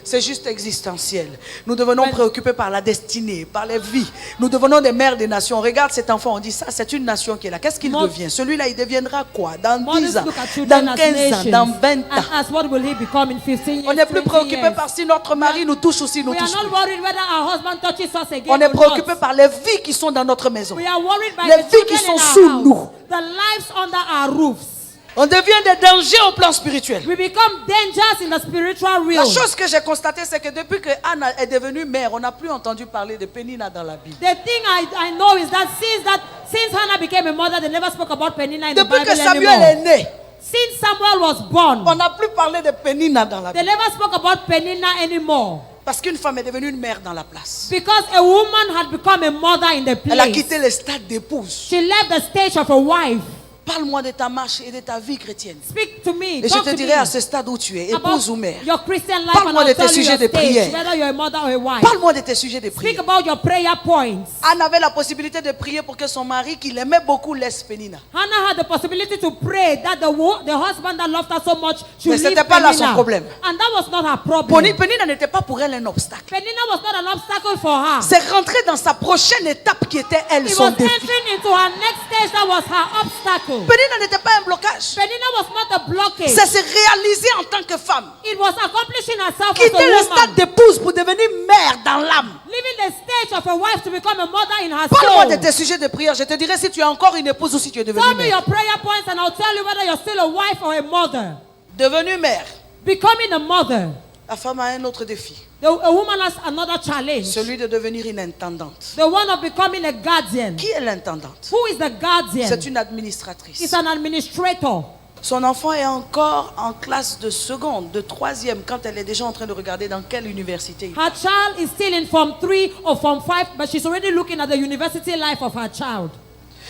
C'est juste existentiel. Nous devenons préoccupés par la destinée, par les vies. Nous devenons des mères des nations. Regarde cet enfant, on dit ça, c'est une nation qui est là. Qu'est-ce qu'il devient? Celui-là, il deviendra quoi? Dans 10 ans, dans 15 ans, dans 20 ans. On n'est plus préoccupé par si notre mari nous touche ou si nous touche. On est préoccupé par les vies qui sont dans notre maison. Les vies qui sont sous nous. On devient des dangers au plan spirituel. We become dangers in the spiritual La realm. chose que j'ai constatée, c'est que depuis que Anna est devenue mère, on n'a plus entendu parler de Pénina dans la Bible. The thing I know is that since Hannah became a mother, they never spoke about Penina in the Depuis Bible que Samuel anymore. est né, Since Samuel was born, on n'a plus parlé de Pénina dans la they Bible. never spoke about Penina anymore. Parce qu'une femme est devenue une mère dans la place. Because a woman had become a mother in the Elle a place. quitté le stade d'épouse. She left the stage of a wife. Parle-moi de ta marche et de ta vie chrétienne. Speak to me. Et je Talk te to dirai me à ce stade où tu es, about épouse ou mère. your Christian life, Parle-moi and de I'll tes tell you sujets your de stage, prière. whether you're a mother or a wife. Parle-moi de tes sujets de Speak prière. about your prayer points. Anne avait la possibilité de prier pour que son mari, qui l'aimait beaucoup, laisse Pénina. Hannah had the possibility to pray that the husband that loved her so much should Mais leave c'était pas là son Penina. problème. And that was not her problem. Pénina n'était pas pour elle un obstacle. Penina was not an obstacle for her. C'est rentrer dans sa prochaine étape qui était elle, It son was défi. entering into her next stage that was her obstacle. Pénina n'était pas un blocage. Penina was not a blockage. C'est se réaliser en tant que femme. It was accomplishing herself as Quitter le a stade woman. d'épouse pour devenir mère dans l'âme. Leaving the stage of a wife to become a mother in her Parle-moi de soul. tes sujets de prière. Je te dirai si tu es encore une épouse ou si tu es devenue Tell me mère. your prayer points and I'll tell you whether you're still a wife or a mother. Devenue mère. Becoming a mother. La femme a un autre défi. A woman has another challenge. Celui de devenir une intendante. The one of becoming a guardian. Qui est l'intendante? Who is the guardian? C'est une administratrice. It's an administrator. Son enfant est encore en classe de seconde, de troisième, quand elle est déjà en train de regarder dans quelle université il Her va. child is still in Form 3 or Form 5, but she's already looking at the university life of her child.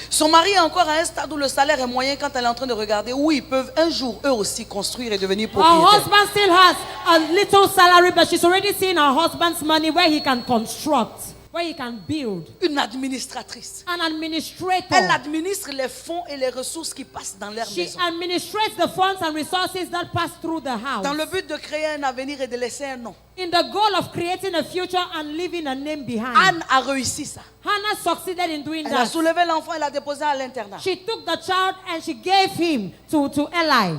Son mari est encore à un stade où le salaire est moyen quand elle est en train de regarder où ils peuvent un jour eux aussi construire et devenir Her propriétaires. husband still has a little salary, but she's already seen her husband's money where he can construct, where he can build. Une administratrice. An administrator. Elle administre les fonds et les ressources qui passent dans leur She maison. administrates the funds and resources that pass through the house. Dans le but de créer un avenir et de laisser un nom. In the goal of creating a future and leaving a name behind. Anne a réussi ça. Hannah succeeded in doing Elle a that. soulevé l'enfant et l'a déposé à l'internat. She took the child and she gave him to Eli.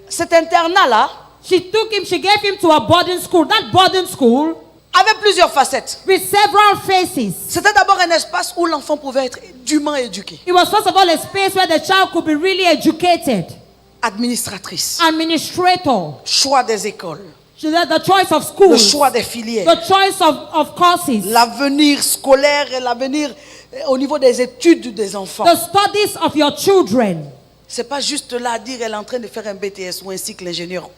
Cet internat-là She took him, she gave him to a boarding school. That boarding school avait plusieurs facettes. with several faces. C'était d'abord un espace où l'enfant pouvait être dûment éduqué. It was first of all a space where the child could be really educated. Administratrice. Administrator. Choix des écoles. The choice of Le schools. choix des filières. The choice of courses. L'avenir scolaire et l'avenir au niveau des études des enfants. The studies of your children. C'est pas juste là à dire elle est en train de faire un BTS ou un cycle ingénieur.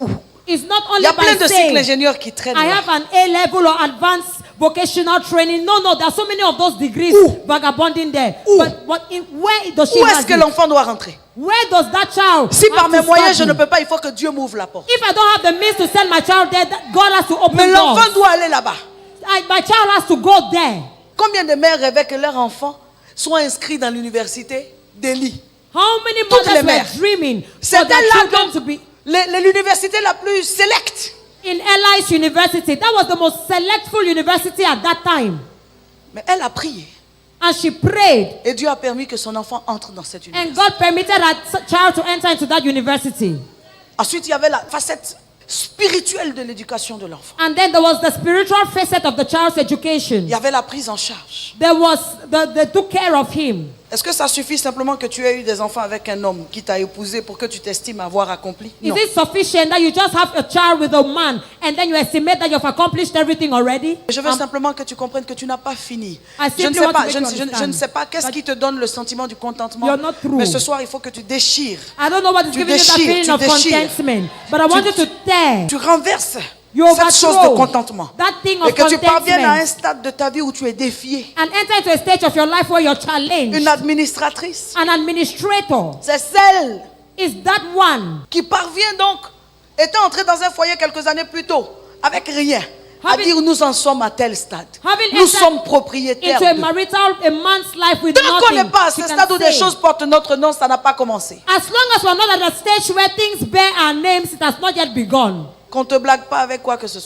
It's not Il only y a plein by de cycles saying, ingénieurs qui traînent I là. have an A-level or advanced vocational training. No, there are so many of those degrees vagabonding there. Où? But where does she Où have est-ce que it? l'enfant doit rentrer? Where does that child Si par have mes to moyens je study? ne peux pas, il faut que Dieu m'ouvre la porte. If I don't have the means to send my child there, God has to open Mais l'enfant doors. doit aller là-bas. My child has to go there. Combien de mères rêvaient que leur enfant soit inscrit dans l'université d'Élie? How many Toutes les mothers mères. were dreaming for C'était their là children to donc be l'université la plus sélecte. in Eli's university? That was the most selectful university at that time. Mais elle a prié. And she prayed. Et Dieu a permis que son enfant entre dans cette And université. God permitted her child to enter into that university. Ensuite, il y avait la facette spirituelle de l'éducation de l'enfant. And then there was the spiritual facet of the child's education. Il y avait la prise en charge. There was they took care of him. Est-ce que ça suffit simplement que tu aies eu des enfants avec un homme qui t'a épousé pour que tu t'estimes avoir accompli? Is Non. it sufficient that you just have a child with a man and then you estimate that you've accomplished everything already? Je veux simplement que tu comprennes que tu n'as pas fini. I Je ne simply sais want pas, to make you je ne sais pas qu'est-ce understand qui te donne le sentiment du contentement. You're not through. Mais ce soir, il faut que tu déchires. I don't know what is Tu giving you that déchires, feeling tu of déchires. contentment, but I want you to tear. Tu renverses You cette chose de overthrow contentement. that thing Et of que tu parviennes à un contentment stade de ta vie où tu es défié. and enter into a stage of your life where you're challenged. Une administratrice, An administrator c'est celle is that one qui parvient donc, étant entrée dans un foyer quelques années plus tôt, avec rien, à Having- dire nous en sommes à tel stade. Having Nous entered sommes propriétaires into a de. marital, a man's life with Tant qu'on nothing. n'est pas à ce she can stade où des say. choses portent notre nom, ça n'a pas commencé. As long as we're not at a stage where things bear our names, it has not yet begun. Qu'on ne te blague pas avec quoi que ce soit.